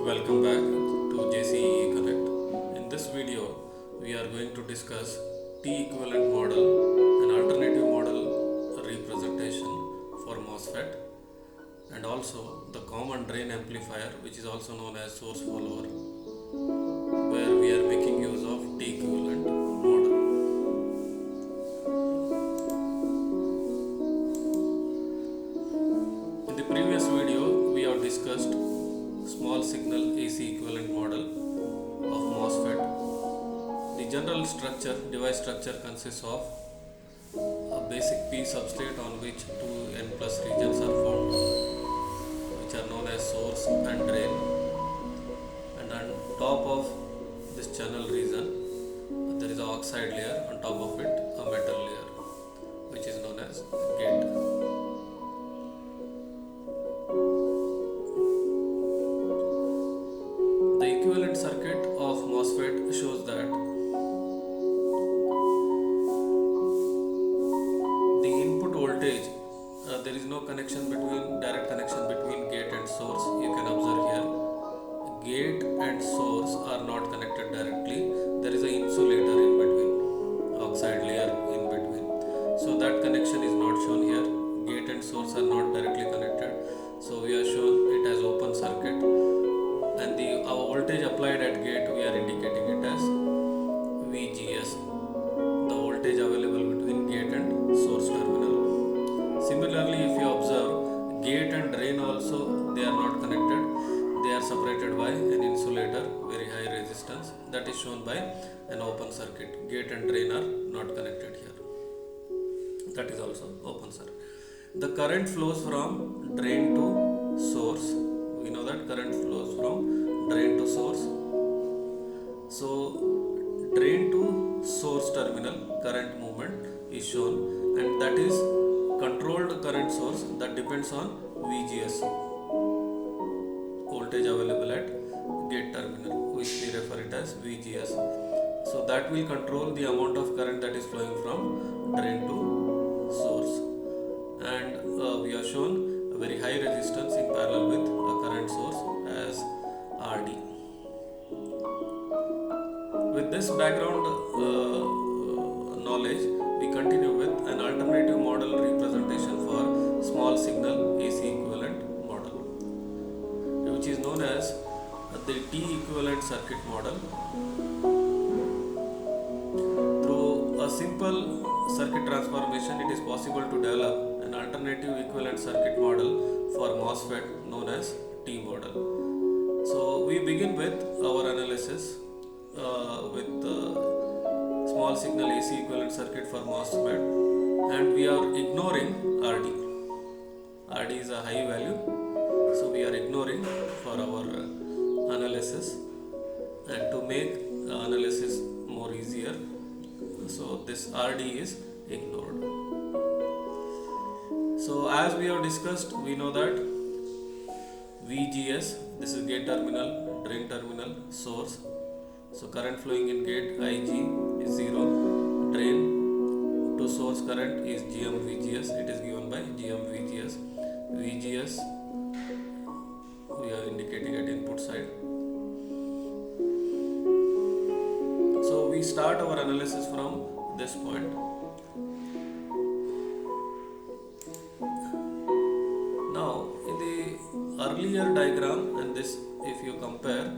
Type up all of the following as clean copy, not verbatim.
Welcome back to JCE Connect. In this video, we are going to discuss T equivalent model, an alternative model representation for MOSFET, and also the common drain amplifier, which is also known as source follower, where we are making use of T equivalent model. In the previous video, we have discussed small signal AC equivalent model of MOSFET. The general structure, device structure consists of a basic P substrate on which two N plus regions are formed, which are known as source and drain. And on top of this channel region, there is an oxide layer, on top of it a metal layer, which is known as gate. The equivalent circuit of MOSFET shows that the input voltage, there is no direct connection between gate and source. You can observe here, gate and source are not connected directly. There is an insulator in between, oxide layer in between. So that connection is not shown here. Gate and source are not directly connected. So we are shown it as open circuit. And our voltage applied at gate, we are indicating it as VGS, the voltage available between gate and source terminal. Similarly, if you observe, gate and drain also, they are not connected. They are separated by an insulator, very high resistance, that is shown by an open circuit. Gate and drain are not connected here. That is also open circuit. The current flows from drain to source. We know that current flows from drain to source. So drain to source terminal current movement is shown, and that is controlled current source that depends on VGS, voltage available at gate terminal, which we refer it as VGS. So that will control the amount of current that is flowing from drain to source. And we have shown a very high resistance in parallel with a current source as RD. With this background knowledge, we continue with an alternative model representation for small signal AC equivalent model, which is known as the T equivalent circuit model. Through a simple circuit transformation, it is possible to develop an alternative equivalent circuit model for MOSFET known as T model. So we begin with our analysis with small signal AC equivalent circuit for MOSFET, and we are ignoring RD. RD is a high value, so we are ignoring for our analysis, and to make the analysis more easier, so this RD is ignored. So as we have discussed, we know that VGS, this is gate terminal, drain terminal, source. So current flowing in gate IG is 0, drain to source current is GM-VGS, it is given by GM-VGS. VGS we are indicating at input side. So we start our analysis from this point. Now in the earlier diagram and this, if you compare,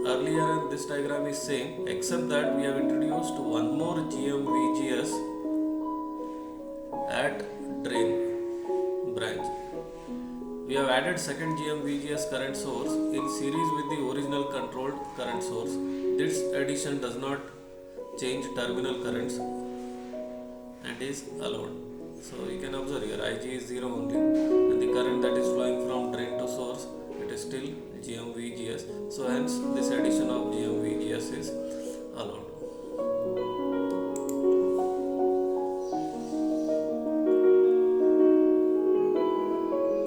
earlier and this diagram is same, except that we have introduced one more GM-VGS at drain branch. We have added second GM-VGS current source in series with the original controlled current source. This addition does not change terminal currents and is allowed. So you can observe here IG is 0 only, and the current that is flowing from drain to source, it is still GM-VGS. So hence this addition of GM-VGS is allowed.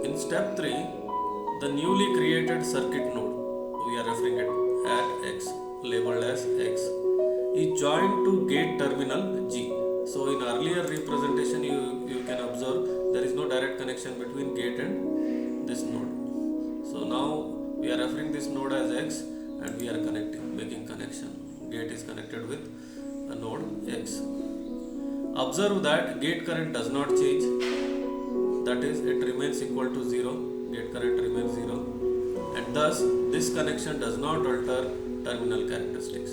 In step 3, the newly created circuit node, we are referring it at X, labeled as X, is joined to gate terminal G. So in earlier representation, you can observe there is no direct connection between gate and this node. So now we are referring this node as X and we are connecting, making connection. Gate is connected with a node X. Observe that gate current does not change, that is, it remains equal to 0. Gate current remains 0, and thus this connection does not alter terminal characteristics.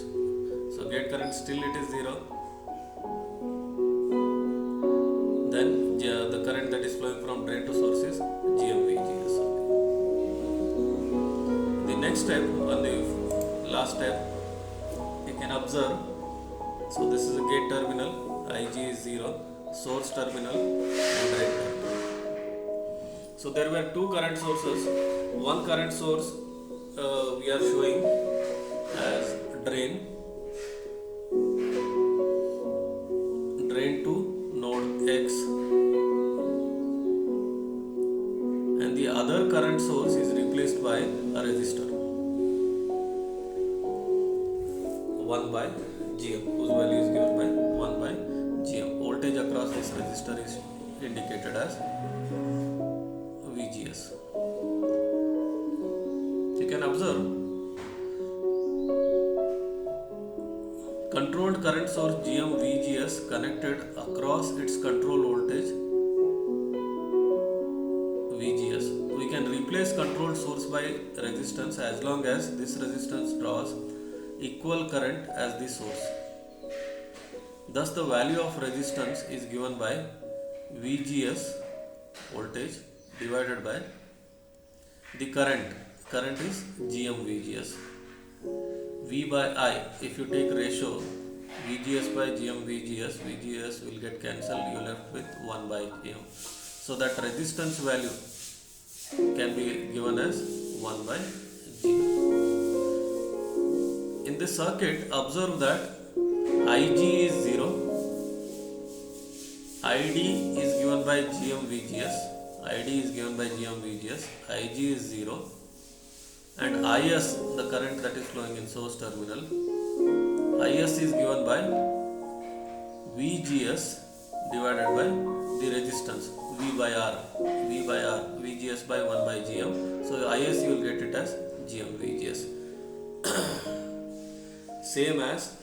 So gate current still it is 0. Then the current that is flowing from drain to source is GMVGS. The next step, on the last step, you can observe. So this is a gate terminal, IG is 0, source terminal and drain terminal. So there were two current sources. One current source we are showing as drain to node X, and the other current source is replaced by a resistor 1 by GM, whose value is given by 1 by GM. Voltage across this resistor is indicated as VGS. You can observe controlled current source GM VGS connected across its control voltage VGS. We can replace controlled source by resistance as long as this resistance draws equal current as the source. Thus the value of resistance is given by VGS voltage divided by the current. Current is GM VGS. V by I, if you take ratio VGS by GM VGS, VGS will get cancelled, you are left with 1 by GM. So that resistance value can be given as 1 by GM. In this circuit, observe that IG is 0, ID is given by GM VGS, ID is given by GM VGS, IG is 0, and IS, the current that is flowing in source terminal, IS is given by VGS divided by the resistance V by R, VGS by 1 by GM. So IS you will get it as GM VGS. Same as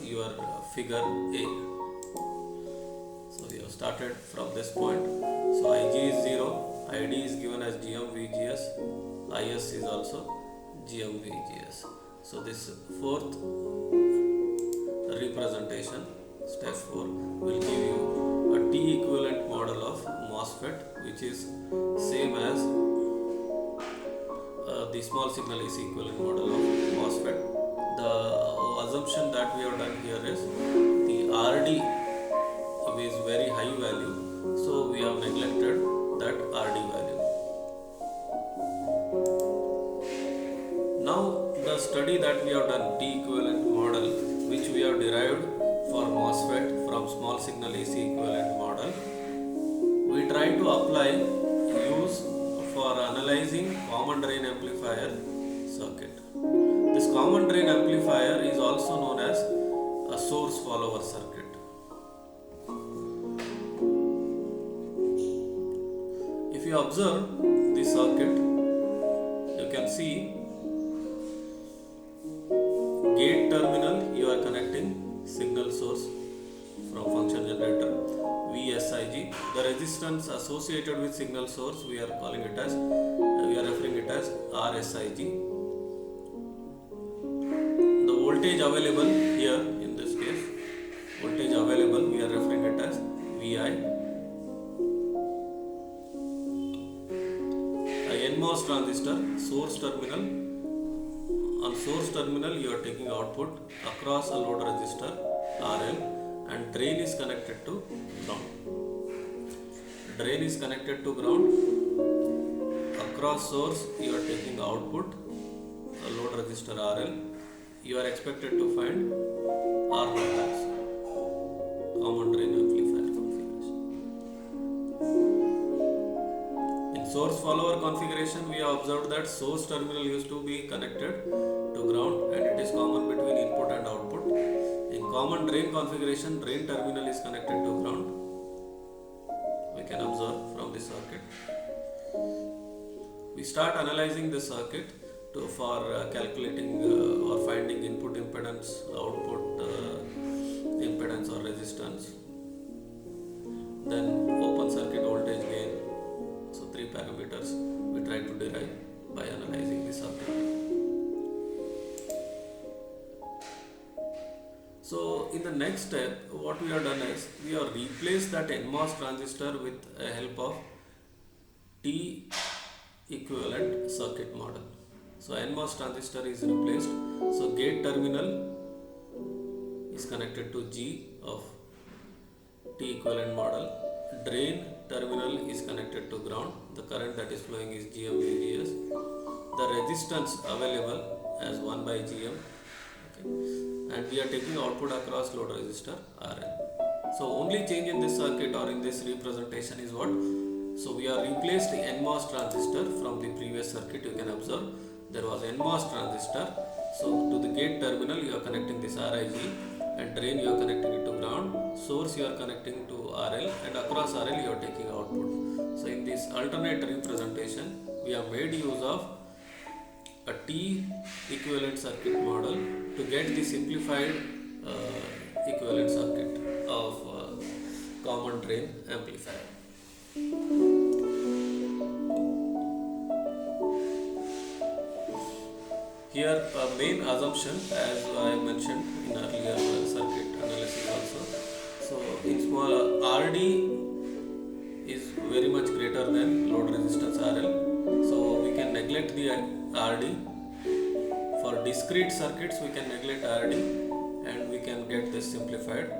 your figure A. So we have started from this point. So IG is 0, ID is given as GM VGS, IS is also GM VGS. So this fourth representation, step 4, will give you a T equivalent model of MOSFET, which is same as the small signal AC equivalent model of MOSFET. The assumption that we have done here is the RD is very high value, so we have neglected that RD value. Now the study that we have done, T equivalent model, which we have derived for MOSFET from small signal AC equivalent model, we try to apply use for analyzing common drain amplifier circuit. This common drain amplifier is also known as a source follower circuit. If you observe the circuit, you can see gate terminal, you are connecting signal source from function generator VSIG. The resistance associated with signal source, we are calling it as, we are referring it as RSIG. The voltage available here in this case, voltage available, we are referring it as VI. A NMOS transistor, source terminal. On source terminal, you are taking output across a load resistor RL, and drain is connected to ground. Drain is connected to ground. Across source, you are taking output a load resistor RL. You are expected to find R matrix, common drain amplifier configuration. In source follower configuration, we have observed that source terminal used to be connected to ground, and it is common between input and output. In common drain configuration, drain terminal is connected to ground. We can observe from this circuit. We start analyzing this circuit. for calculating or finding input impedance, output impedance or resistance. Then open circuit voltage gain. So 3 parameters we try to derive by analyzing the circuit. So in the next step, what we have done is we have replaced that NMOS transistor with the help of T equivalent circuit model. So NMOS transistor is replaced. So gate terminal is connected to G of T equivalent model. Drain terminal is connected to ground. The current that is flowing is GM VGS. The resistance available as 1 by GM. Okay. And we are taking output across load resistor RL. So only change in this circuit or in this representation is what? So we are replaced the NMOS transistor from the previous circuit. You can observe there was NMOS transistor. So to the gate terminal you are connecting this RIG, and drain you are connecting it to ground, source you are connecting to RL, and across RL you are taking output. So in this alternate representation we have made use of a T equivalent circuit model to get the simplified equivalent circuit of common drain amplifier. Here main assumption, as I mentioned in earlier circuit analysis also, so in small RD is very much greater than load resistance RL, so we can neglect the RD. For discrete circuits we can neglect RD and we can get this simplified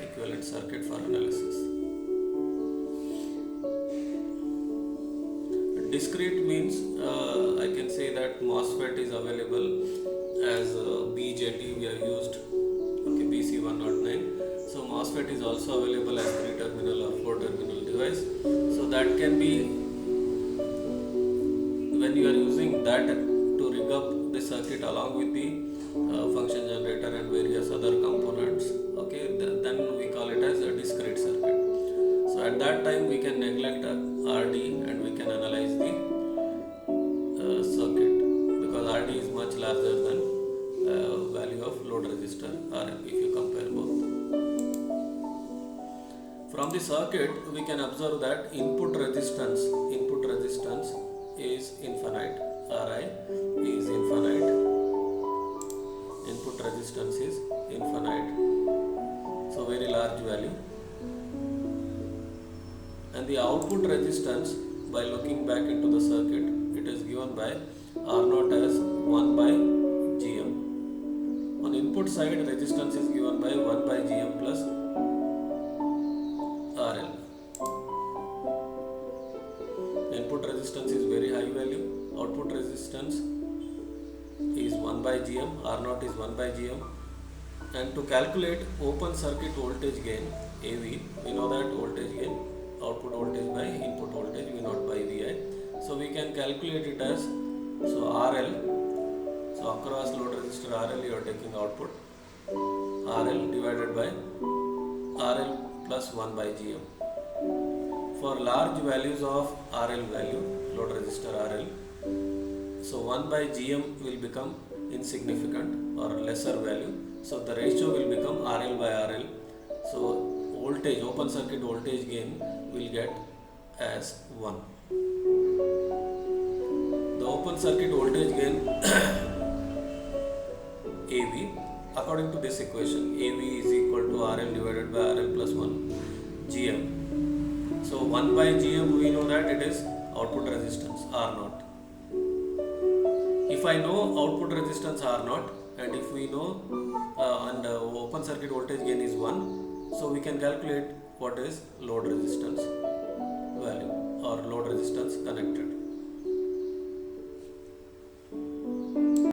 equivalent circuit for analysis. Discrete means I can say that MOSFET is available as BJT we have used, okay, BC109. So MOSFET is also available as 3-terminal or 4-terminal device. So that can be, when you are using that to rig up the circuit along with the function generator and various other components, okay, then we call it as a discrete circuit. So at that time we can neglect RD and we can analyze the circuit, because RD is much larger than value of load resistor RL if you compare both. From the circuit we can observe that input resistance is infinite, Ri is infinite, input resistance is infinite, so very large value. And the output resistance, by looking back into the circuit, it is given by R0 as 1 by Gm. On input side, resistance is given by 1 by Gm plus RL. Input resistance is very high value, output resistance is 1 by Gm, R0 is 1 by Gm. And to calculate open circuit voltage gain, AV, we know that voltage gain, output voltage by input voltage V naught by Vi. So we can calculate it as, so RL, so across load resistor RL you are taking output, RL divided by RL plus 1 by Gm. For large values of RL value, load resistor RL, so 1 by Gm will become insignificant or lesser value. So the ratio will become RL by RL. So voltage, open circuit voltage gain will get as 1. The open circuit voltage gain AV, according to this equation, AV is equal to RL divided by RL plus 1 Gm. So 1 by Gm we know that it is output resistance R0. If I know output resistance R0 and if we know open circuit voltage gain is 1, so we can calculate what is load resistance value or load resistance connected.